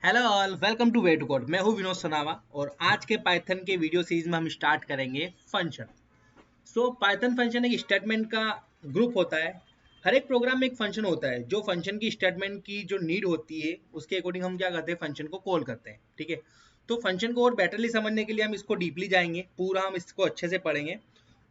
Hello all, welcome to way to code. मैं हूं विनोद सनावा और आज के पाइथन के वीडियो सीरीज में हम स्टार्ट करेंगे फंक्शन। पाइथन फंक्शन एक स्टेटमेंट का ग्रुप होता है। हर एक प्रोग्राम में एक फंक्शन होता है जो फंक्शन की स्टेटमेंट की जो नीड होती है उसके अकॉर्डिंग हम क्या करते हैं, फंक्शन को कॉल करते हैं। ठीक है, तो फंक्शन को और बेटरली समझने के लिए हम इसको डीपली जाएंगे, पूरा हम इसको अच्छे से पढ़ेंगे।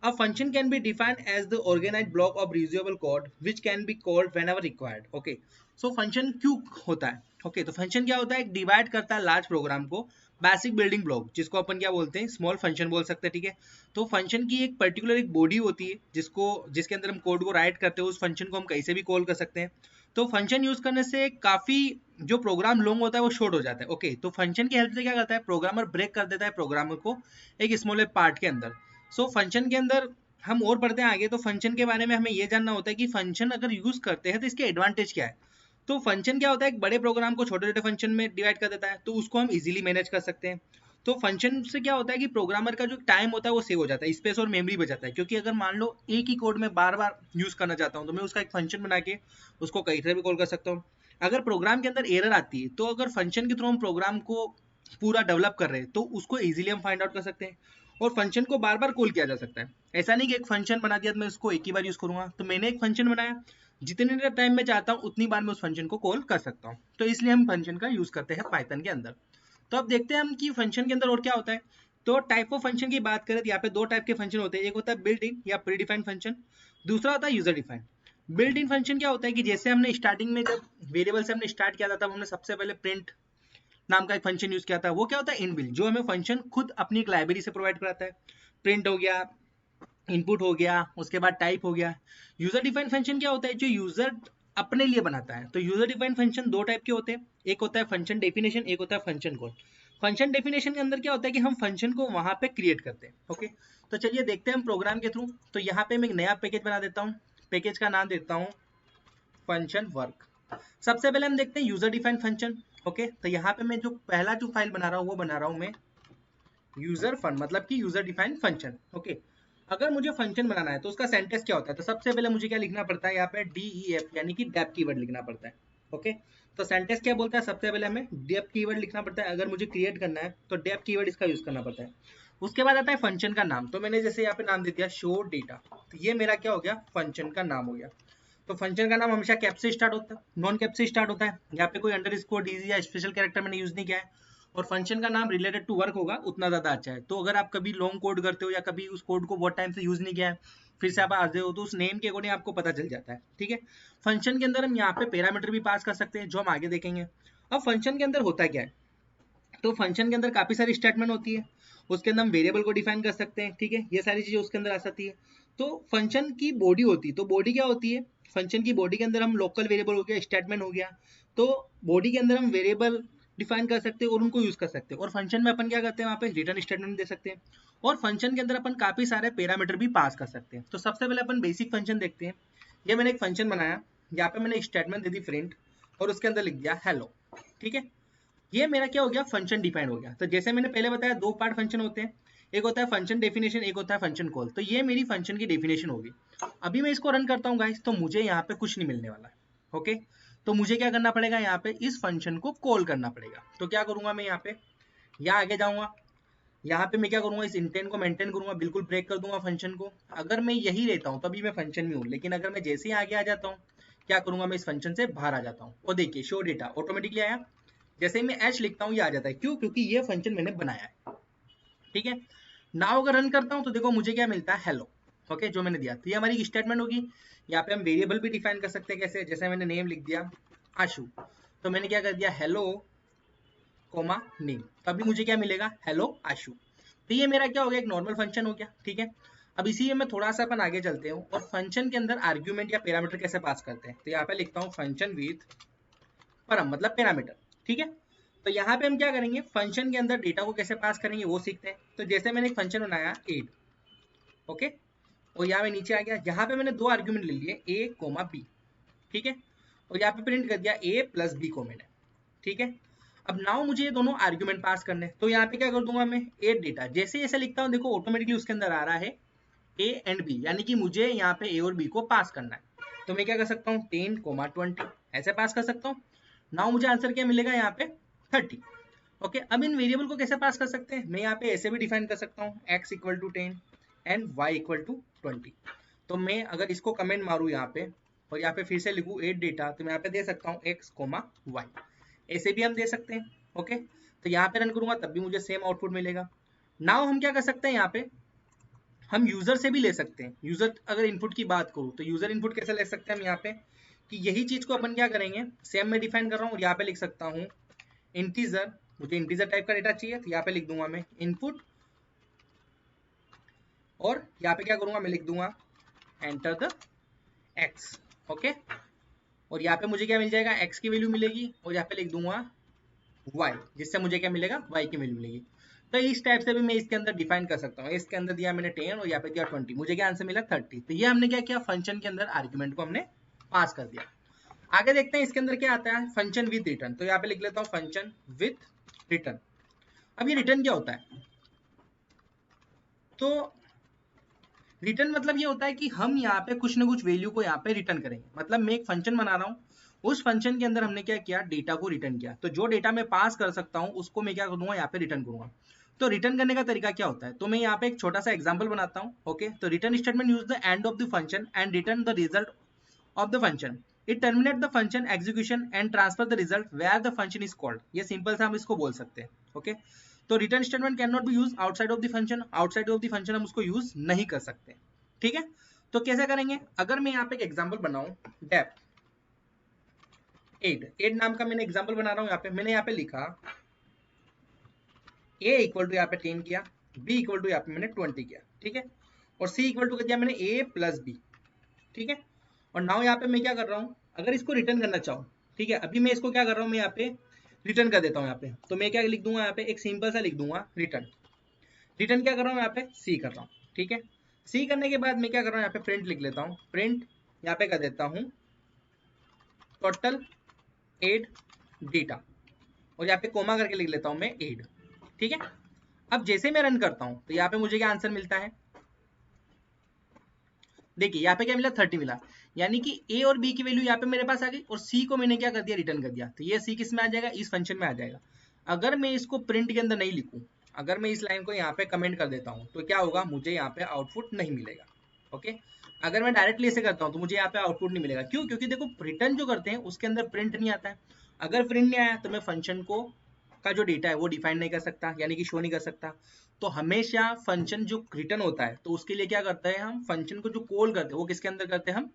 A function can be defined as the organized block of reusable code which can be called whenever required. Okay, so function क्यों होता है? Okay, तो function क्या होता है? डिवाइड करता है लार्ज प्रोग्राम को बेसिक बिल्डिंग ब्लॉक, जिसको अपन क्या बोलते हैं, स्मॉल फंक्शन बोल सकते हैं। ठीक है, तो फंक्शन की एक पर्टिकुलर एक बॉडी होती है जिसके अंदर हम कोड को राइट करते हैं। उस फंक्शन को हम कहीं से भी कॉल कर सकते हैं। तो फंक्शन यूज करने से काफी जो प्रोग्राम लॉन्ग होता है वो शॉर्ट हो जाता है। ओके, तो फंक्शन की हेल्प से क्या करता है, प्रोग्रामर ब्रेक कर देता है प्रोग्रामर को एक स्मॉल पार्ट के अंदर। फंक्शन के अंदर हम और पढ़ते हैं आगे, तो फंक्शन के बारे में हमें ये जानना होता है कि फंक्शन अगर यूज करते हैं तो इसके एडवांटेज क्या है। तो फंक्शन क्या होता है, एक बड़े प्रोग्राम को छोटे छोटे फंक्शन में डिवाइड कर देता है, तो उसको हम इजीली मैनेज कर सकते हैं। तो फंक्शन से क्या होता है कि प्रोग्रामर का जो टाइम होता है वो सेव हो जाता है, स्पेस और मेमोरी बचाता है। क्योंकि अगर मान लो एक ही कोड में बार बार यूज करना चाहता हूँ तो मैं उसका एक फंक्शन बना के उसको कहीं से भी कॉल कर सकता हूँ। अगर प्रोग्राम के अंदर एरर आती है तो अगर फंक्शन के थ्रू हम प्रोग्राम को पूरा डेवलप कर रहे हैं तो उसको इजीली हम फाइंड आउट कर सकते हैं और फंक्शन को बार बार कॉल किया जा सकता है। ऐसा नहीं कि एक फंक्शन बना दिया तो मैं उसको एक ही बार यूज करूंगा। तो मैंने एक फंक्शन बनाया, जितने टाइम में चाहता हूँ उतनी बार मैं उस फंक्शन को कॉल कर सकता हूँ। तो इसलिए हम फंक्शन का यूज करते हैं पाइथन के अंदर। तो अब देखते हैं हम कि फंक्शन के अंदर और क्या होता है। तो टाइप ऑफ फंक्शन की बात करें तो यहाँ पे दो टाइप के फंक्शन होते हैं। एक होता है बिल्ट इन या प्री डिफाइंड फंक्शन, दूसरा होता है user defined. Built in function क्या होता है कि जैसे हमने स्टार्टिंग में जब वेरिएबल से हमने स्टार्ट किया था तब हमने सबसे पहले प्रिंट नाम का एक फंक्शन यूज किया था। वो क्या होता है, इनबिल्ट, जो हमें फंक्शन खुद अपनी एक लाइब्रेरी से प्रोवाइड कराता है। प्रिंट हो गया, इनपुट हो गया, उसके बाद टाइप हो गया। यूजर डिफाइंड फंक्शन क्या होता है, जो यूजर अपने लिए बनाता है। तो यूजर डिफाइंड फंक्शन दो टाइप के होते हैं, एक होता है फंक्शन डेफिनेशन, एक होता है फंक्शन कॉल। फंक्शन डेफिनेशन के अंदर क्या होता है कि हम फंक्शन को वहां पे क्रिएट करते हैं। ओके, तो चलिए देखते हैं हम प्रोग्राम के थ्रू। तो यहाँ पे मैं एक नया पैकेज बना देता हूँ, पैकेज का नाम देता हूँ फंक्शन वर्क। सबसे पहले हम देखते हैं यूजर डिफाइंड फंक्शन। ओके, तो यहाँ पे मैं जो पहला जो फाइल बना रहा हूँ वो बना रहा हूँ मैं यूजर फन, मतलब कि यूजर डिफाइंड फंक्शन। ओके, अगर मुझे फंक्शन बनाना है तो उसका सेंटेंस क्या होता है, तो सबसे पहले मुझे क्या लिखना पड़ता है, यहाँ पे DEF यानी कि डेप कीवर्ड लिखना पड़ता है। ओके, तो सेंटेंस क्या बोलता है, सबसे पहले हमें डेप कीवर्ड लिखना पड़ता है। अगर मुझे क्रिएट करना है तो डेप कीवर्ड इसका यूज करना पड़ता है। उसके बाद आता है फंक्शन का नाम। तो मैंने जैसे यहाँ पे नाम दे दिया शो डेटा, तो ये मेरा क्या हो गया, फंक्शन का नाम हो गया। तो फंक्शन का नाम हमेशा कैप से स्टार्ट होता है, नॉन कैप से स्टार्ट होता है। यहाँ पे कोई अंडर स्कोर डीजी या स्पेशल कैरेक्टर मैंने यूज नहीं किया है। और फंक्शन का नाम रिलेटेड टू वर्क होगा उतना ज्यादा अच्छा है। तो अगर आप कभी लॉन्ग कोड करते हो या कभी उस कोड को बहुत टाइम से यूज नहीं किया है, फिर से आप आते हो, तो उस नेम के अकॉर्डिंग आपको पता चल जाता है। ठीक है, फंक्शन के अंदर हम यहाँ पे पैरामीटर भी पास कर सकते हैं, जो हम आगे देखेंगे। अब फंक्शन के अंदर होता क्या है, तो फंक्शन के अंदर काफी सारी स्टेटमेंट होती है। उसके अंदर हम वेरिएबल को डिफाइन कर सकते हैं। ठीक है, ये सारी चीजें उसके अंदर आ सकती है। तो फंक्शन की बॉडी होती है, तो बॉडी क्या होती है, फंक्शन की बॉडी के अंदर हम लोकल वेरिएबल हो गया, स्टेटमेंट हो गया। तो बॉडी के अंदर हम वेरिएबल डिफाइन कर सकते हैं और उनको यूज कर सकते हैं। और फंक्शन में अपन क्या करते हैं, वहाँ पे रिटर्न स्टेटमेंट दे सकते हैं। और फंक्शन के अंदर अपन काफी सारे पैरामीटर भी पास कर सकते हैं। तो सबसे पहले अपन बेसिक फंक्शन देखते हैं। ये मैंने एक फंक्शन बनाया, यहाँ पे मैंने एक स्टेटमेंट दे दी प्रिंट और उसके अंदर लिख दिया हेलो। ठीक है, ये मेरा क्या हो गया, फंक्शन डिफाइंड हो गया। तो जैसे मैंने पहले बताया दो पार्ट फंक्शन होते हैं, एक होता है फंक्शन डेफिनेशन, एक होता है फंक्शन कॉल। तो ये मेरी फंक्शन की डेफिनेशन होगी। अभी मैं इसको रन करता हूँ गाइस, तो मुझे यहाँ पे कुछ नहीं मिलने वाला है। ओके, तो मुझे क्या करना पड़ेगा, यहाँ पे इस फंक्शन को कॉल करना पड़ेगा। तो क्या करूंगा मैं, यहाँ पे यहाँ आगे जाऊंगा, यहाँ पे मैं क्या करूंगा, इस इंटेंट को मेंटेन करूंगा, बिल्कुल ब्रेक कर दूंगा फंक्शन को। अगर मैं यही रहता हूँ तभी मैं फंक्शन में हूँ, लेकिन अगर मैं जैसे ही आगे आ जाता हूँ क्या करूंगा, मैं इस फंक्शन से बाहर आ जाता हूँ। और देखिए शो डेटा ऑटोमेटिकली आया। जैसे ही मैं एच लिखता हूँ ये आ जाता है, क्यों, क्योंकि ये फंक्शन मैंने बनाया है। ठीक है, नाउ अगर रन करता हूँ तो देखो मुझे क्या मिलता है, हेलो। ओके, जो मैंने दिया, तो ये हमारी स्टेटमेंट होगी। यहाँ पे हम वेरिएबल भी डिफाइन कर सकते हैं, कैसे, जैसे मैंने नेम लिख दिया आशु, तो मैंने क्या कर दिया, हेलो कोमा नेम, तो अभी मुझे क्या मिलेगा, हेलो आशु। तो ये मेरा क्या हो गया, एक नॉर्मल फंक्शन हो गया। ठीक है, अब इसी में थोड़ा सा अपन आगे चलते हैं और फंक्शन के अंदर आर्ग्यूमेंट या पैरामीटर कैसे पास करते हैं। तो यहाँ पे लिखता हूँ फंक्शन विथ परम, मतलब पैरामीटर। ठीक है, तो यहाँ पे हम क्या करेंगे, फंक्शन के अंदर डेटा को कैसे पास करेंगे वो सीखते हैं। तो जैसे मैंने एक फंक्शन बनाया एड, ओके, और यहाँ पे नीचे आ गया, यहाँ पे मैंने दो आर्ग्यूमेंट ले लिए, ए कोमा बी। ठीक है, और यहाँ पे प्रिंट कर दिया ए प्लस बी को मैंने। ठीक है, अब नाउ मुझे ये दोनों आर्ग्यूमेंट पास करने, तो यहाँ पे क्या कर दूंगा मैं, एड डेटा, जैसे जैसे लिखता हूँ देखो ऑटोमेटिकली उसके अंदर आ रहा है ए एंड बी, यानी कि मुझे यहाँ पे ए और बी को पास करना है। तो मैं क्या कर सकता हूँ, 10 कोमा 20 ऐसे पास कर सकता हूँ। नाउ मुझे आंसर क्या मिलेगा, यहाँ पे 30। ओके, अब इन वेरिएबल को कैसे पास कर सकते हैं, मैं यहाँ पे ऐसे भी डिफाइन कर सकता हूँ x equal to 10 and y equal to 20। तो मैं अगर इसको कमेंट मारूँ यहाँ पे और यहाँ पे फिर से लिखूँ 8 डेटा, तो मैं यहाँ पे दे सकता हूँ x, y, ऐसे भी हम दे सकते हैं। ओके, तो यहाँ पे रन करूंगा तब भी मुझे सेम आउटपुट मिलेगा। नाउ हम क्या कर सकते हैं, यहाँ पे हम यूजर से भी ले सकते हैं। यूजर अगर इनपुट की बात करूँ तो यूजर इनपुट कैसे ले सकते हैं हम यहाँ पे, कि यही चीज को अपन क्या करेंगे, सेम मैं डिफाइन कर रहा हूँ और यहाँ पे लिख सकता हूँ इंटीजर, मुझे इंटीजर टाइप का डेटा चाहिए तो यहाँ पे लिख दूंगा मैं इनपुट, और यहाँ पे क्या करूंगा मैं लिख दूंगा एंटर द एक्स। ओके, और यहाँ पे मुझे क्या मिल जाएगा, एक्स की वैल्यू मिलेगी, और यहाँ पे लिख दूंगा y, जिससे मुझे क्या मिलेगा, y की वैल्यू मिलेगी। तो इस टाइप से भी मैं इसके अंदर डिफाइन कर सकता हूँ। इसके अंदर दिया मैंने 10 और यहाँ पे दिया 20, मुझे क्या आंसर मिला 30। तो ये हमने क्या किया, फंक्शन के अंदर आर्ग्यूमेंट को हमने पास कर दिया। आगे देखते हैं इसके अंदर क्या आता है, फंक्शन विद रिटर्न। तो यहाँ पे लिख लेता हूँ फंक्शन विद रिटर्न। अब ये रिटर्न क्या होता है, तो रिटर्न मतलब ये होता है कि हम यहाँ पे कुछ ना कुछ वैल्यू को यहाँ पे रिटर्न करेंगे। मतलब मैं एक फंक्शन बना रहा हूँ, उस फंक्शन के अंदर हमने क्या किया, डेटा को रिटर्न किया। तो जो डेटा मैं पास कर सकता हूँ उसको मैं क्या करूंगा, यहाँ पे रिटर्न करूंगा। तो रिटर्न करने का तरीका क्या होता है, तो मैं यहाँ पे एक छोटा सा एग्जाम्पल बनाता हूँ। ओके, तो return statement use the end of the function and return the result of the function. It terminate the function execution and transfer the result where the function is called. ये simple सा हम इसको बोल सकते हैं। Okay, तो return statement can not be use outside of the function, outside of the function हम उसको यूज नहीं कर सकते। ठीक है, तो कैसे करेंगे, अगर मैं यहाँ पे एक एग्जांपल बनाऊं, डेप 8 नाम का मैंने एग्जांपल बना रहा हूँ। यहाँ पे मैंने यहाँ पे लिखा a इक्वल टू यहाँ पे 10 किया, b इक्वल टू यहाँ पे मैंने 20 किया। ठीक है, और c इक्वल टू कर दिया मैंने a प्लस b। ठीक है, और नाउ यहाँ पे मैं क्या कर रहा हूँ, अगर इसको रिटर्न करना चाहूँ, ठीक है, अभी मैं इसको क्या कर रहा हूँ, मैं यहाँ पे रिटर्न कर देता हूँ यहाँ पे। तो मैं क्या लिख दूंगा, यहाँ पे एक सिंपल सा लिख दूंगा रिटर्न। रिटर्न क्या कर रहा हूँ, यहाँ पे सी कर रहा हूँ। ठीक है, सी करने के बाद मैं क्या कर रहा हूँ, यहाँ पे प्रिंट लिख लेता हूँ। प्रिंट यहाँ पे कर देता हूँ टोटल एड डेटा, और यहाँ पे कोमा करके लिख लेता हूँ मैं एड। ठीक है, अब जैसे मैं रन करता हूँ तो यहाँ पे मुझे क्या आंसर मिलता है, देखिए यहाँ पे क्या मिला, 30 मिला। यानी कि ए और बी की वैल्यू यहाँ पे मेरे पास आ गई, और सी को मैंने क्या कर दिया, रिटर्न कर दिया। तो ये सी किस में आ जाएगा, इस फंक्शन में आ जाएगा। अगर मैं इसको प्रिंट के अंदर नहीं लिखूं, अगर मैं इस लाइन को यहाँ पे कमेंट कर देता हूँ, तो क्या होगा, मुझे यहाँ पे आउटपुट नहीं मिलेगा। ओके, अगर मैं डायरेक्टली ऐसे करता हूँ तो मुझे यहाँ पे आउटपुट नहीं मिलेगा। क्यों, क्योंकि देखो रिटर्न जो करते हैं उसके अंदर प्रिंट नहीं आता है। अगर प्रिंट नहीं आया तो मैं फंक्शन को का जो डेटा है वो डिफाइन नहीं कर सकता, यानी कि शो नहीं कर सकता। तो हमेशा फंक्शन जो रिटर्न होता है तो उसके लिए क्या करते हैं, हम फंक्शन को जो कॉल करते हैं वो किसके अंदर करते हैं, हम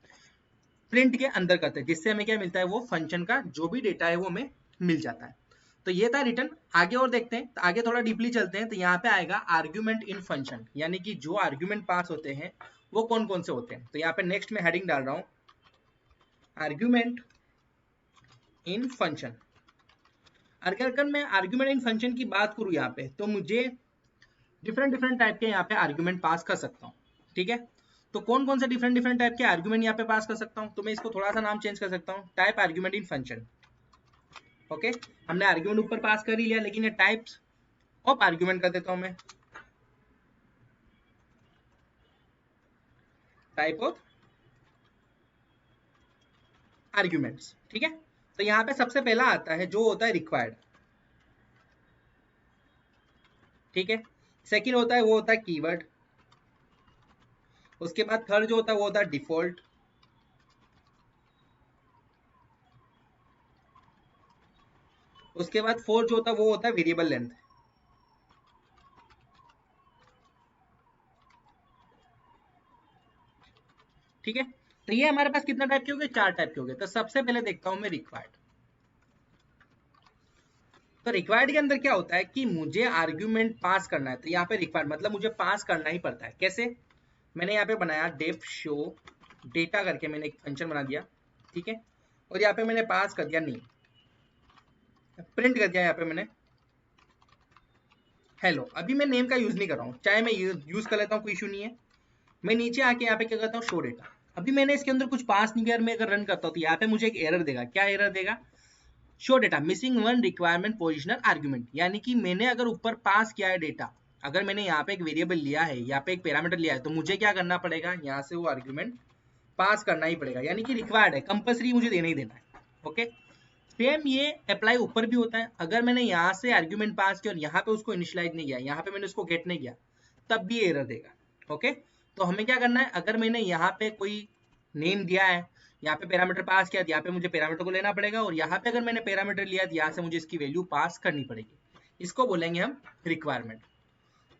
प्रिंट के अंदर करते हैं, जिससे हमें क्या मिलता है, वो फंक्शन का जो भी डेटा है वो हमें मिल जाता है। तो ये था रिटर्न। आगे और देखते हैं, तो आगे थोड़ा डीपली चलते हैं। तो यहाँ पे आएगा आर्ग्यूमेंट इन फंक्शन, यानी कि जो आर्ग्यूमेंट पास होते हैं वो कौन कौन से होते हैं। तो यहाँ पे नेक्स्ट में हेडिंग डाल रहा हूँ आर्ग्यूमेंट इन फंक्शन। अगर मैं आर्ग्यूमेंट इन फंक्शन की बात करूँ यहाँ पे, तो मुझे डिफरेंट टाइप के यहाँ पे आर्ग्यूमेंट पास कर सकता हूँ। ठीक है, तो कौन कौन से डिफरेंट टाइप के आर्ग्यूमेंट यहाँ पे पास कर सकता हूँ, तो मैं इसको थोड़ा सा नाम चेंज कर सकता हूँ, type argument in function. Okay, हमने आर्ग्यूमेंट ऊपर पास कर ही लिया, लेकिन ये टाइप्स ऑफ आर्ग्यूमेंट कर देता हूँ मैं, टाइप ऑफ आर्ग्यूमेंट्स। ठीक है, तो यहाँ पे सबसे पहला आता है जो होता है रिक्वायर्ड। ठीक है, सेकंड होता है वो होता है कीवर्ड। उसके बाद थर्ड जो होता है वो होता है डिफॉल्ट। उसके बाद फोर्थ जो होता है वो होता है वेरिएबल लेंथ। ठीक है, तो ये हमारे पास कितना टाइप के हो गए, 4 टाइप के हो गए। तो सबसे पहले देखता हूं मैं रिक्वायर्ड। तो रिक्वायर्ड के अंदर क्या होता है कि मुझे आर्ग्यूमेंट पास करना है। तो यहाँ पे रिक्वायर्ड मतलब मुझे पास करना ही पड़ता है। कैसे, मैंने यहाँ पे बनाया डेफ शो डेटा करके मैंने एक फंक्शन बना दिया। ठीक है, और यहाँ पे मैंने पास कर दिया नेम, प्रिंट कर दिया यहाँ पे मैंने हेलो। अभी मैं नेम का यूज नहीं कर रहा हूँ, चाहे मैं यूज कर लेता हूँ, कोई इशू नहीं है। मैं नीचे आके यहाँ पे क्या करता हूँ, शो डेटा। अभी मैंने इसके अंदर कुछ पास नहीं किया, मैं अगर रन करता हूँ तो यहाँ पे मुझे एक एरर देगा। क्या एरर देगा, show data missing one requirement positional argument. यानी कि मैंने अगर ऊपर पास किया है डेटा, अगर मैंने यहाँ पे एक वेरिएबल लिया है, यहाँ पे एक पैरामीटर लिया है, तो मुझे क्या करना पड़ेगा, यहाँ से वो आर्ग्यूमेंट पास करना ही पड़ेगा। यानी कि रिक्वायर्ड है, कंपल्सरी मुझे देना ही देना है। ओके, सेम ये अप्लाई ऊपर भी होता है। अगर मैंने यहाँ से आर्ग्यूमेंट पास किया और यहाँ पे उसको इनिशियलाइज नहीं किया, यहाँ पे मैंने उसको गेट नहीं किया, तब भी एरर देगा। ओके, तो हमें क्या करना है, अगर मैंने यहाँ पे कोई नेम दिया है, यहाँ पे पैरामीटर पास किया, यहाँ पे मुझे पैरामीटर को लेना पड़ेगा, और यहाँ पे अगर मैंने पैरामीटर लिया तो यहाँ से मुझे इसकी वैल्यू पास करनी पड़ेगी। इसको बोलेंगे हम रिक्वायरमेंट।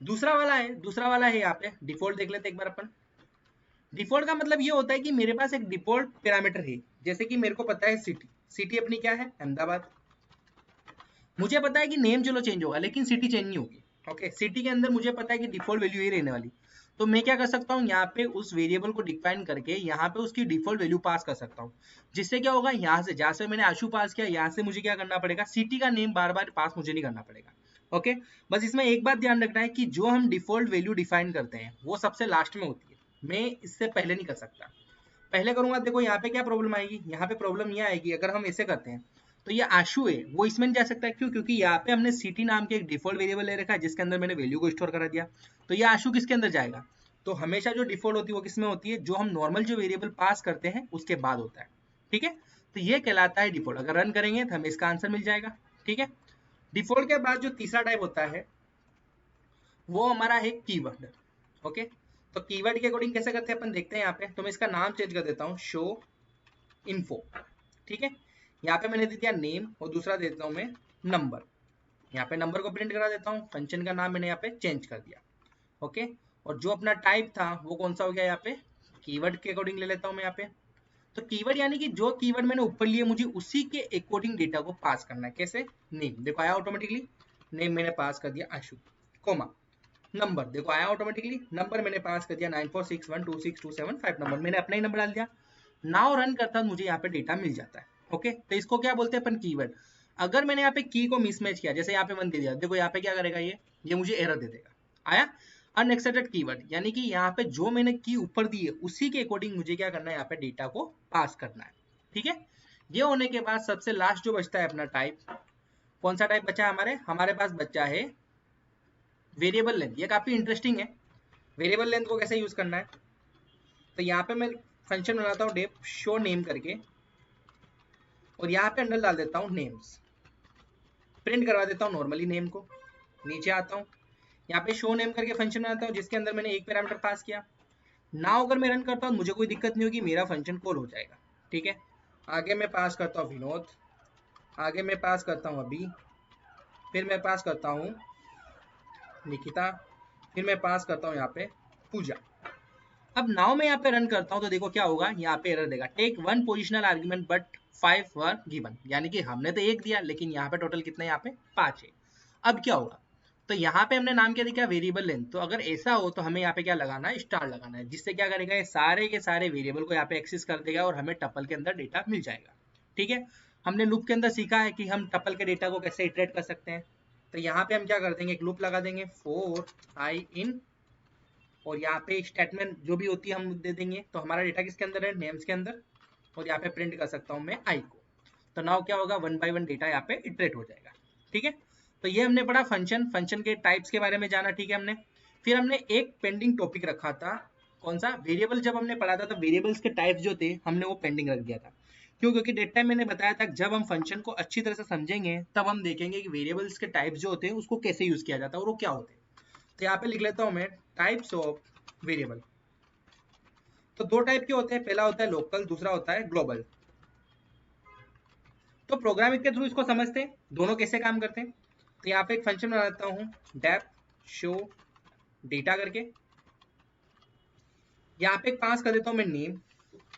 दूसरा वाला है यहाँ पे डिफॉल्ट। देख लेते एक बार अपन। डिफॉल्ट का मतलब ये होता है कि मेरे पास एक डिफॉल्ट पैरामीटर है। जैसे कि मेरे को पता है सिटी अपनी क्या है, अहमदाबाद। मुझे पता है कि नेम चलो चेंज होगा, लेकिन सिटी चेंज नहीं होगी। ओके, सिटी के अंदर मुझे पता है कि डिफॉल्ट वैल्यू ही रहने वाली। तो मैं क्या कर सकता हूँ, यहाँ पे उस वेरिएबल को डिफाइन करके यहाँ पे उसकी डिफॉल्ट वैल्यू पास कर सकता हूँ। जिससे क्या होगा, यहाँ से जहाँ से मैंने आशु पास किया, यहाँ से मुझे क्या करना पड़ेगा, सिटी का नेम बार बार पास मुझे नहीं करना पड़ेगा। ओके, बस इसमें एक बात ध्यान रखना है कि जो हम डिफॉल्ट वैल्यू डिफाइन करते हैं वो सबसे लास्ट में होती है। मैं इससे पहले नहीं कर सकता। पहले करूंगा, देखो यहाँ पे क्या प्रॉब्लम आएगी, यहाँ पे प्रॉब्लम ये आएगी, अगर हम ऐसे करते हैं तो ये आशु है वो इसमें नहीं जा सकता। क्यों? क्योंकि यहाँ पे हमने सिटी नाम के एक डिफॉल्ट वेरिएबल ले रखा है जिसके अंदर मैंने वैल्यू को स्टोर करा दिया। तो ये आशु किसके अंदर जाएगा, तो हमेशा जो डिफॉल्ट होती है वो किसमें होती है, जो हम नॉर्मल जो वेरिएबल पास करते हैं उसके बाद होता है। ठीक है, तो ये कहलाता है डिफॉल्ट। अगर रन करेंगे तो हमें इसका आंसर मिल जाएगा। ठीक है, डिफॉल्ट के बाद जो तीसरा टाइप होता है वो हमारा है कीवर्ड। ओके, तो कीवर्ड के अकॉर्डिंग कैसे करते हैं अपन देखते हैं यहाँ पे। तो मैं इसका नाम चेंज कर देता हूँ, शो इन्फो। ठीक है, यहाँ पे मैंने दे दिया नेम और दूसरा देता हूँ मैं नंबर। यहाँ पे नंबर को प्रिंट करा देता हूँ। फंक्शन का नाम मैंने यहाँ पे चेंज कर दिया। ओके, और जो अपना टाइप था वो कौन सा हो गया, यहाँ पे कीवर्ड के अकॉर्डिंग ले लेता हूँ मैं यहाँ पे। तो कीवर्ड यानी कि जो कीवर्ड मैंने ऊपर लिए मुझे उसी के अकॉर्डिंग डेटा को पास करना है। कैसे, नेम देखो आया ऑटोमेटिकली, नेम मैंने पास कर दिया आशु, कोमा नंबर देखो आया ऑटोमेटिकली, नंबर मैंने पास कर दिया 94612627 नंबर, मैंने अपना ही नंबर डाल दिया। नाउ रन करता मुझे यहाँ पे डेटा मिल जाता है। ओके, तो इसको क्या बोलते हैं अपन, कीवर्ड। अगर मैंने यहाँ पे की को मिसमैच किया, जैसे यहाँ पे 1 दे दिया, देखो यहाँ पे क्या करेगा, ये मुझे एरर दे देगा। आया अनएक्सेप्टेड कीवर्ड, यानी कि यहाँ पे जो मैंने की ऊपर दी है उसी के अकॉर्डिंग मुझे क्या करना है, यहाँ पे डेटा को पास करना है। ठीक है, ये होने के बाद सबसे लास्ट जो बचता है अपना टाइप, कौन सा टाइप बचा है हमारे पास बच्चा है वेरिएबल लेंथ। ये काफी इंटरेस्टिंग है, वेरिएबल लेंथ को कैसे यूज करना है। तो यहाँ पे मैं फंक्शन बनाता हूँ डेफ शो नेम करके, और यहाँ पे अंडर डाल देता हूँ नेम्स, प्रिंट करवा देता हूँ नॉर्मली नेम को। नीचे आता हूँ, यहाँ पे शो नेम करके फंक्शन बनाता हूँ जिसके अंदर मैंने एक पैरामीटर पास किया। नाउ अगर मैं रन करता हूँ मुझे कोई दिक्कत नहीं होगी, मेरा फंक्शन कॉल हो जाएगा। ठीक है, आगे मैं पास करता हूँ विनोद, आगे मैं पास करता हूँ अभी, फिर मैं पास करता हूँ निकिता, फिर मैं पास करता हूँ यहाँ पे पूजा। अब नाउ मैं यहाँ पे रन करता हूँ तो देखो क्या होगा, यहाँ पे एरर देगा, take 1 positional argument but 5 were given. यानी कि हमने तो 1 दिया लेकिन यहाँ पे टोटल कितना है, यहाँ पे 5 है। अब क्या होगा, तो यहाँ पे हमने नाम क्या दिया, वेरिएबल लेंथ। तो अगर ऐसा हो तो हमें यहाँ पे क्या लगाना है, स्टार लगाना है, जिससे क्या करेगा, ये सारे के सारे वेरिएबल को यहाँ पे एक्सेस कर देगा और हमें टपल के अंदर डेटा मिल जाएगा। ठीक है, हमने लूप के अंदर सीखा है कि हम टपल के डेटा को कैसे इटरेट कर सकते हैं। तो यहाँ पे हम क्या कर देंगे, एक लूप लगा देंगे फॉर आई इन, और यहाँ पे स्टेटमेंट जो भी होती है हम दे देंगे। तो हमारा डेटा किसके अंदर है, नेम्स के अंदर, और यहाँ पे प्रिंट कर सकता हूँ मैं आई को। तो नाउ क्या होगा, 1 बाय 1 डेटा यहाँ पे इटरेट हो जाएगा। ठीक है, तो ये हमने पढ़ा फंक्शन के टाइप्स के बारे में जाना। ठीक है, हमने फिर हमने एक पेंडिंग टॉपिक रखा था, कौन सा, वेरिएबल। जब हमने पढ़ा था तो वेरिएबल्स के टाइप्स जो थे हमने वो पेंडिंग रख दिया था। क्यों? क्योंकि डेट टाइम मैंने बताया था जब हम फंक्शन को अच्छी तरह से समझेंगे तब हम देखेंगे कि वेरिएबल्स के टाइप्स जो होते हैं उसको कैसे यूज किया जाता है और वो क्या होते हैं। तो यहाँ पे लिख लेता हूँ मैं टाइप्स ऑफ वेरिएबल। तो 2 टाइप के होते हैं, पहला होता है लोकल, दूसरा होता है ग्लोबल। तो प्रोग्रामिंग के थ्रू इसको समझते हैं दोनों कैसे काम करते हैं। तो यहाँ पे एक फंक्शन बनाता हूँ डेफ शो डेटा करके, यहाँ पे एक पास कर देता हूँ मैं नेम,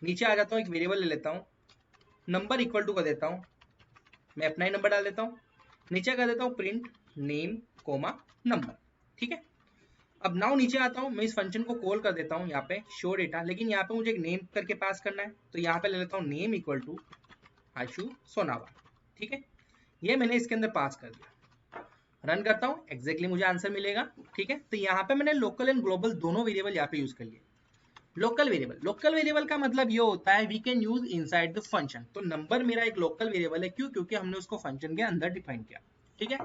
नीचे आ जाता हूँ एक वेरिएबल ले लेता हूँ, नंबर इक्वल टू कर देता हूँ, मैं अपना ही नंबर डाल देता हूँ, नीचे कर देता हूँ प्रिंट नेम कोमा नंबर। ठीक है, अब नाउ नीचे आता हूँ, मैं इस फंक्शन को कॉल कर देता हूँ यहाँ पे शो डेटा, लेकिन यहाँ पे मुझे एक नेम करके पास करना है। तो यहाँ पे ले लेता हूँ नेम इक्वल टू आशु सोनावा। ठीक है, ये मैंने इसके अंदर पास कर दिया, रन करता हूँ, एग्जैक्टली मुझे आंसर मिलेगा। ठीक है, तो यहाँ पे मैंने लोकल एंड ग्लोबल दोनों वेरिएबल यहाँ पे यूज कर लिए। लोकल वेरिएबल का मतलब ये होता है we can use inside the function. तो नंबर मेरा एक लोकल वेरिएबल है, क्यों? क्योंकि हमने उसको फंक्शन के अंदर डिफाइन किया। ठीक है,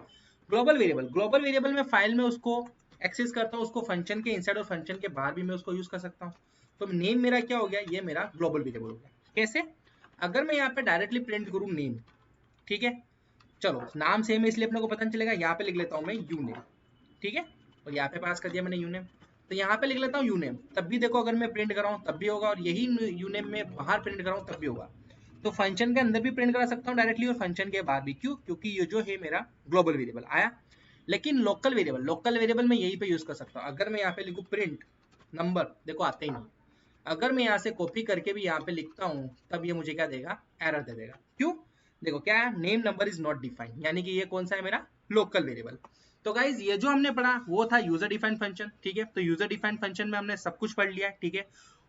ग्लोबल वेरिएबल में फाइल में उसको एक्सेस करता हूँ, उसको फंक्शन के इनसाइड और फंक्शन के बाहर भी मैं उसको यूज कर सकता हूँ। तो नेम मेरा क्या हो गया, ये मेरा ग्लोबल वेरिएबल हो गया। कैसे? अगर मैं यहाँ पे डायरेक्टली प्रिंट करूँ नेम, ठीक है। चलो नाम सेम है इसलिए अपने को पता नहीं चलेगा, यहाँ पे लिख लेता हूँ मैं यूनेम, ठीक है, और यहाँ पे पास कर दिया मैंने यूनेम, तो यहाँ पे लिख लेता हूँ यूनेम, तब भी देखो अगर मैं प्रिंट कराऊँ तब भी होगा, और यही यूनेम में बाहर प्रिंट कराऊँ तब भी होगा। तो फंक्शन के अंदर भी प्रिंट करा सकता हूँ डायरेक्टली और फंक्शन के बाहर भी, क्यों, क्योंकि ये जो है मेरा ग्लोबल वेरिएबल आया। लेकिन लोकल वेरिएबल मैं यहीं पे यूज कर सकता हूँ। अगर मैं यहाँ पे लिखूँ प्रिंट नंबर, देखो आते ही नहीं। अगर मैं यहाँ से कॉपी करके भी यहाँ पे लिखता हूँ तब ये मुझे क्या देगा, एरर दे देगा। क्यों, देखो क्या है, name number is not defined, यानी कि ये कौन सा है, मेरा लोकल वेरिएबल। तो गाइज ये जो हमने पढ़ा वो था यूजर डिफाइंड फंक्शन, ठीक है। तो यूजर डिफाइंड फंक्शन में हमने सब कुछ पढ़ लिया है, ठीक है।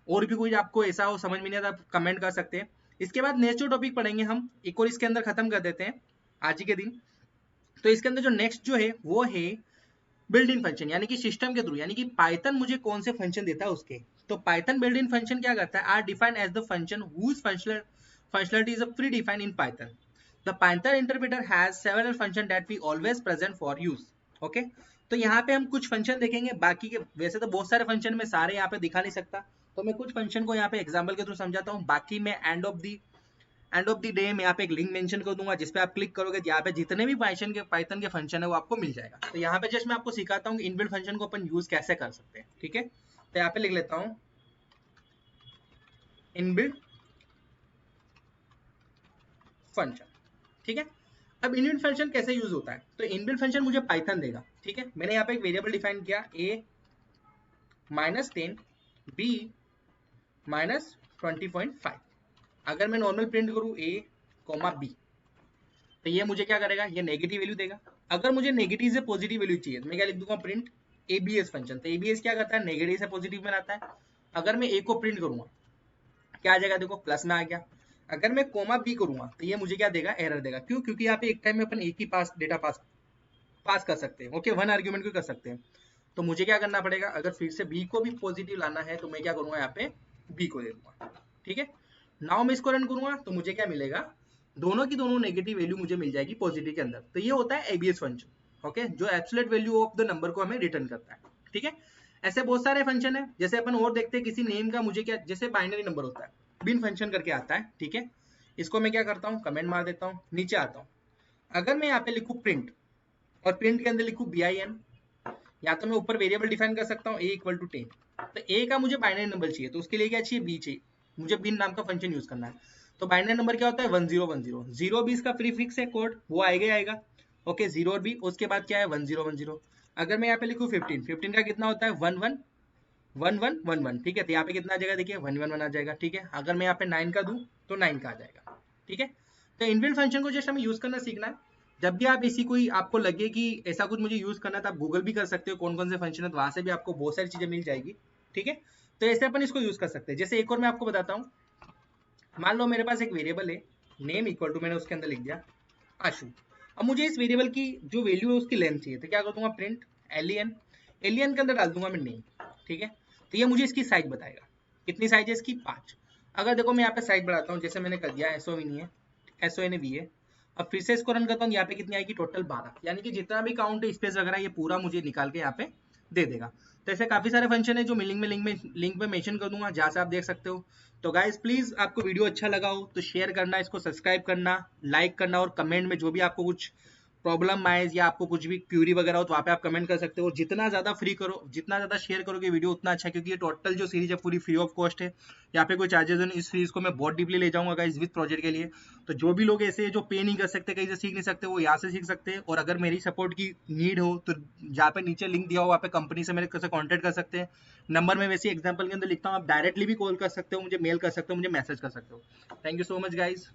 और भी कोई आपको ऐसा हो समझ में नहीं आता, आप कमेंट कर सकते हैं। इसके बाद नेक्स्ट जो टॉपिक पढ़ेंगे हम एक और इसके अंदर खत्म कर देते हैं आज ही के दिन। तो इसके अंदर जो नेक्स्ट जो है वो है बिल्ट इन फंक्शन, यानी कि सिस्टम के थ्रू, यानी कि पाइथन मुझे कौन से फंक्शन देता है उसके। तो पाइथन बिल्ट इन फंक्शन क्या करता है, are defined as the function whose functionality is predefined in Python. The Python interpreter has several function that we always present for use. Okay, तो यहाँ पे हम कुछ फंक्शन देखेंगे, बाकी के वैसे तो बहुत सारे फंक्शन में सारे यहाँ पे दिखा नहीं सकता, तो मैं कुछ फंक्शन को यहाँ पे एग्जाम्पल के थ्रू समझाता हूँ। बाकी मैं एंड ऑफ द डे में यहाँ पे एक लिंक मेंशन कर दूंगा, जिसपे आप क्लिक करोगे यहाँ पे जितने भी पाइथन के फंक्शन है वो आपको मिल जाएगा। तो यहाँ पे जस्ट मैं आपको सिखाता हूँ इनबिल्ट फंक्शन को अपन यूज कैसे कर सकते हैं, ठीक है। तो यहाँ पे लिख लेता हूँ इनबिल्ट फंक्शन, ठीक है। अब इनबिल्ट फंक्शन कैसे यूज होता है, तो इनबिल्ट फंक्शन मुझे पाइथन देगा, ठीक है। मैंने यहाँ पे एक वेरिएबल डिफाइन किया a -10 b -20.5। अगर मैं नॉर्मल प्रिंट करूँ a, b, तो ये मुझे क्या करेगा, ये नेगेटिव वैल्यू देगा। अगर मुझे नेगेटिव से पॉजिटिव वैल्यू चाहिए तो मैं क्या लिख दूंगा, प्रिंट abs फंक्शन। तो abs क्या करता है, नेगेटिव से पॉजिटिव में लाता है। अगर मैं a को प्रिंट करूंगा क्या आ जाएगा, देखो प्लस में आ गया। अगर मैं कोमा बी करूंगा तो ये मुझे क्या देगा, एरर देगा। क्यों, क्योंकि यहाँ पे एक टाइम में अपन एक ही डेटा पास कर सकते हैं, ओके, वन आर्ग्यूमेंट को कर सकते हैं। तो मुझे क्या करना पड़ेगा, अगर फिर से बी को भी पॉजिटिव लाना है तो मैं क्या करूंगा, यहाँ पे बी को दे दूंगा, ठीक है। नाउ मैं इसको रन करूंगा तो मुझे क्या मिलेगा, दोनों की दोनों नेगेटिव वैल्यू मुझे मिल जाएगी पॉजिटिव के अंदर। तो ये होता है एबीएस फंक्शन, ओके, जो absolute value of the number को हमें रिटर्न करता है, ठीक है। ऐसे बहुत सारे फंक्शन है, जैसे अपन और देखते हैं किसी नेम का मुझे क्या, जैसे बाइनरी नंबर होता है, बिन फंक्शन करके आता है, ठीक है। इसको मैं क्या करता हूँ, कमेंट मार देता हूँ, नीचे आता हूँ। अगर मैं यहाँ पे लिखूँ प्रिंट और प्रिंट के अंदर लिखूँ bin, या तो मैं ऊपर वेरिएबल डिफाइन कर सकता हूँ a = 10। तो a का मुझे बाइनरी नंबर चाहिए, तो उसके लिए क्या चाहिए, b चाहिए, मुझे बिन नाम का फंक्शन यूज करना है। तो बाइनरी नंबर क्या होता है, 1010, 0 भी इसका प्रीफिक्स है कोड, वो आएगा ही आएगा, ओके, 0 और b, उसके बाद क्या है 1010। अगर मैं यहाँ पे लिखूँ 15 का कितना होता है 111111, ठीक है। तो यहाँ पे कितना आ जाएगा, देखिए 111 आ जाएगा, ठीक है। अगर मैं यहाँ पे 9 का दूं तो 9 का आ जाएगा, ठीक है। तो इनबिल्ट फंक्शन को जस्ट हमें यूज करना सीखना है। जब भी आप इसी कोई आपको लगे कि ऐसा कुछ मुझे यूज करना है तो आप गूगल भी कर सकते हो कौन कौन से फंक्शन है, तो वहां से भी आपको बहुत सारी चीजें मिल जाएगी, ठीक है। तो ऐसे अपन इसको यूज कर सकते हैं। जैसे एक और मैं आपको बताता हूँ, मान लो मेरे पास एक वेरिएबल है नेम = मैंने उसके अंदर लिख दिया आशु। अब मुझे इस वेरिएबल की जो वैल्यू है उसकी लेंथ चाहिए, तो क्या कर दूंगा, प्रिंट एलियन के अंदर डाल दूंगा मैं नेम, ठीक है। तो ये मुझे इसकी साइज बताएगा, कितनी साइज है इसकी, 5। अगर देखो मैं यहाँ पे साइज बढ़ाता हूँ, जैसे मैंने कर दिया SOV है। अब फिर से इसको रन करता हूँ, यहाँ पे कितनी आएगी, टोटल 12, यानी कि जितना भी काउंट है स्पेस वगैरह ये पूरा मुझे निकाल के यहाँ पे दे देगा। तो ऐसे काफी सारे फंक्शन है जो मैं लिंक में मेंशन कर दूंगा, जहाँ से आप देख सकते हो। तो गाइज प्लीज आपको वीडियो अच्छा लगा हो तो शेयर करना, इसको सब्सक्राइब करना, लाइक करना, और कमेंट में जो भी आपको कुछ प्रॉब्लम आए या आपको कुछ भी क्यूरी वगैरह हो तो वहाँ पे आप कमेंट कर सकते हो। जितना ज़्यादा जितना ज़्यादा शेयर करोगे वीडियो उतना अच्छा, क्योंकि ये टोटल जो सीरीज है पूरी फ्री ऑफ कॉस्ट है, यहाँ पे कोई चार्जेस नहीं। इस सीरीज को मैं बहुत डीपली ले जाऊंगा गाइस विद प्रोजेक्ट के लिए। तो जो भी लोग ऐसे जो पे नहीं कर सकते, कहीं से सीख नहीं सकते, वो यहाँ से सीख सकते हैं। और अगर मेरी सपोर्ट की नीड हो तो जहाँ पे नीचे लिंक दिया हो वहाँ पे कंपनी से मेरे से कॉन्टेक्ट कर सकते हैं। नंबर में वैसे एग्जाम्पल के अंदर लिखता हूँ, आप डायरेक्टली भी कॉल कर सकते हो, मुझे मेल कर सकते हो, मुझे मैसेज कर सकते हो। Thank you so much guys.